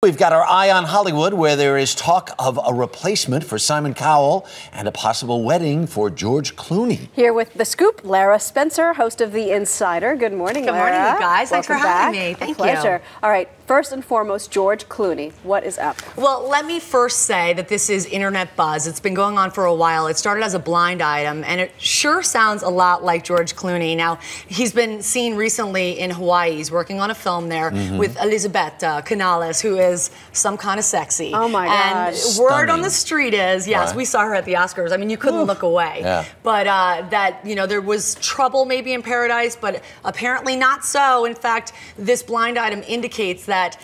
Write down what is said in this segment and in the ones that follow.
We've got our eye on Hollywood, where there is talk of a replacement for Simon Cowell and a possible wedding for George Clooney. Here with The Scoop, Lara Spencer, host of The Insider. Good morning, Lara. Good morning, you guys. Thanks for having me. Thank you. Pleasure. All right, first and foremost, George Clooney. What is up? Well, let me first say that this is internet buzz. It's been going on for a while. It started as a blind item, and it sure sounds a lot like George Clooney. Now, he's been seen recently in Hawaii. He's working on a film there with Elizabeth Canales, who is some kind of sexy. Oh my gosh. And word on the street is, yes, we saw her at the Oscars. I mean, you couldn't look away. Yeah. But that, you know, there was trouble maybe in paradise, but apparently not so. In fact, this blind item indicates that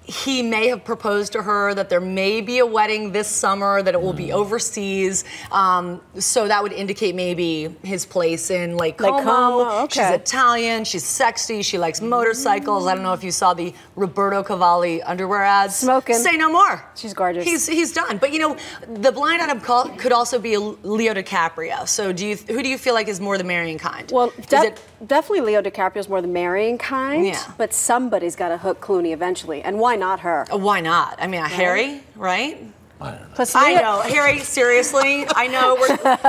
he may have proposed to her, that there may be a wedding this summer, that it will be overseas. So that would indicate maybe his place in Lake Como. Okay. She's Italian, she's sexy, she likes motorcycles. I don't know if you saw the Roberto Cavalli underwear ads. Smoking. Say no more. She's gorgeous. He's done. But you know, the blind item could also be Leo DiCaprio. So who do you feel like is more the marrying kind? Well, definitely Leo DiCaprio's more the marrying kind. Yeah. But somebody's got to hook Clooney eventually. And why not her? Why not? I mean, Harry, right? Plus, I know, Harry, seriously, I know.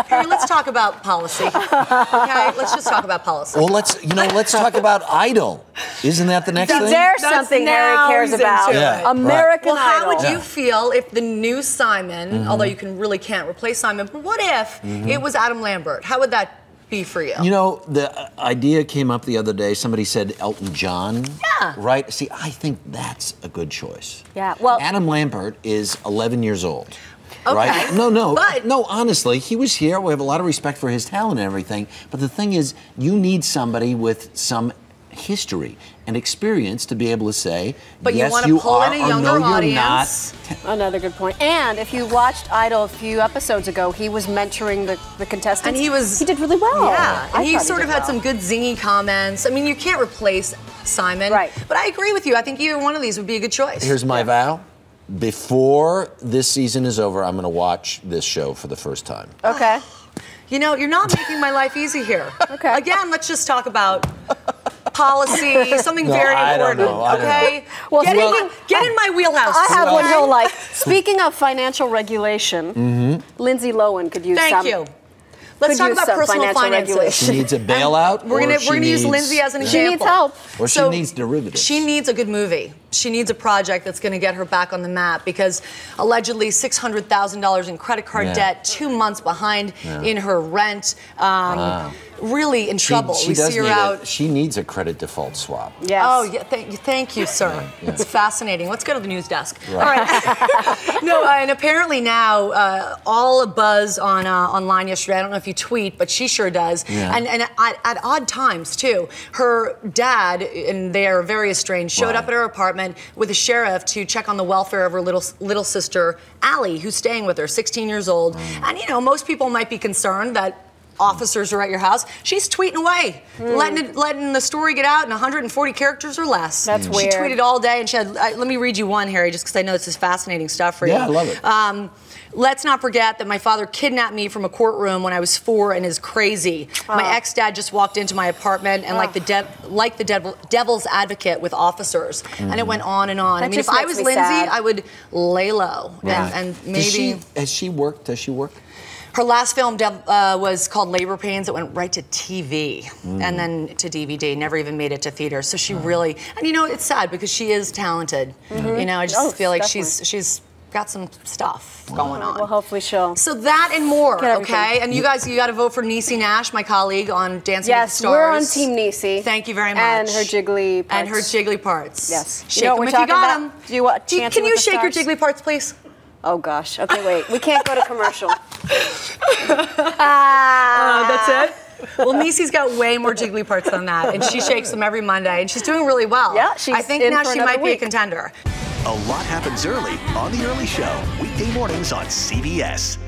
Harry, let's talk about policy. Okay, let's just talk about policy. Well, let's talk about Idol. Isn't that the next thing? There's something Harry cares about. Yeah, American Well, how Idol. would you feel if the new Simon, although you really can't replace Simon, but what if it was Adam Lambert? How would that be for you? You know, the idea came up the other day. Somebody said Elton John. Yeah. Right? See, I think that's a good choice. Yeah. Well, Adam Lambert is 11 years old. Okay. Right? No, honestly, he was here. We have a lot of respect for his talent and everything. But the thing is, you need somebody with some history and experience to be able to say, but yes, you want you to pull are, in a or younger no, audience. you're not. another good point. And if you watched Idol a few episodes ago, he was mentoring the contestants. And he did really well. Yeah, and he sort of had well. some good zingy comments. I mean, you can't replace Simon. Right. But I agree with you. I think either one of these would be a good choice. Here's my vow. Before this season is over, I'm going to watch this show for the first time. Okay. You know, you're not making my life easy here. Okay. Again, let's just talk about policy, something very important. Okay? Well, get in my wheelhouse. I have one you'll like. Speaking of financial regulation, Lindsey Lohan could use some. Thank you. Let's talk about personal finances. She needs a bailout. We're gonna use Lindsey as an example. She needs help. Or she needs derivatives. She needs a good movie. She needs a project that's going to get her back on the map because allegedly $600,000 in credit card debt, 2 months behind in her rent. Really in trouble. She does see her out. She needs a credit default swap. Yes. Oh, yeah. Thank you, sir. Yeah. It's fascinating. Let's go to the news desk. Right. All right. No, and apparently now, all a buzz on online yesterday. I don't know if you tweet, but she sure does. Yeah. And at odd times too. Her dad, and they are very estranged, showed up at her apartment with a sheriff to check on the welfare of her little sister, Allie, who's staying with her, 16 years old. And you know, most people might be concerned that officers are at your house. She's tweeting away, letting the story get out in 140 characters or less. That's weird. She tweeted all day, and she had. Let me read you one, Harry, just because I know this is fascinating stuff for you. Yeah, I love it. Let's not forget that my father kidnapped me from a courtroom when I was 4 and is crazy. My ex-dad just walked into my apartment and like the devil's advocate with officers, and it went on and on. That I mean, if I was Lindsey, I would lay low and maybe. Has she worked? Does she work? Her last film was called Labor Pains. It went right to TV and then to DVD. Never even made it to theaters. So she really, and you know, it's sad because she is talented. You know, I just feel like she's got some stuff going on. Well, hopefully she'll. So that and more, okay? And you guys, you got to vote for Niecy Nash, my colleague on Dancing with the Stars. Yes, we're on Team Niecy. Thank you very much. And her jiggly parts. And her jiggly parts. Yes. Shake them if you got them. Do you want Can you shake your jiggly parts, please? Oh gosh. Okay, wait. We can't go to commercial. That's it? Well, Niecy's got way more jiggly parts than that, and she shakes them every Monday, and she's doing really well. Yeah, she's I think in now for she another might be a week. contender. A lot happens early on The Early Show, weekday mornings on CBS.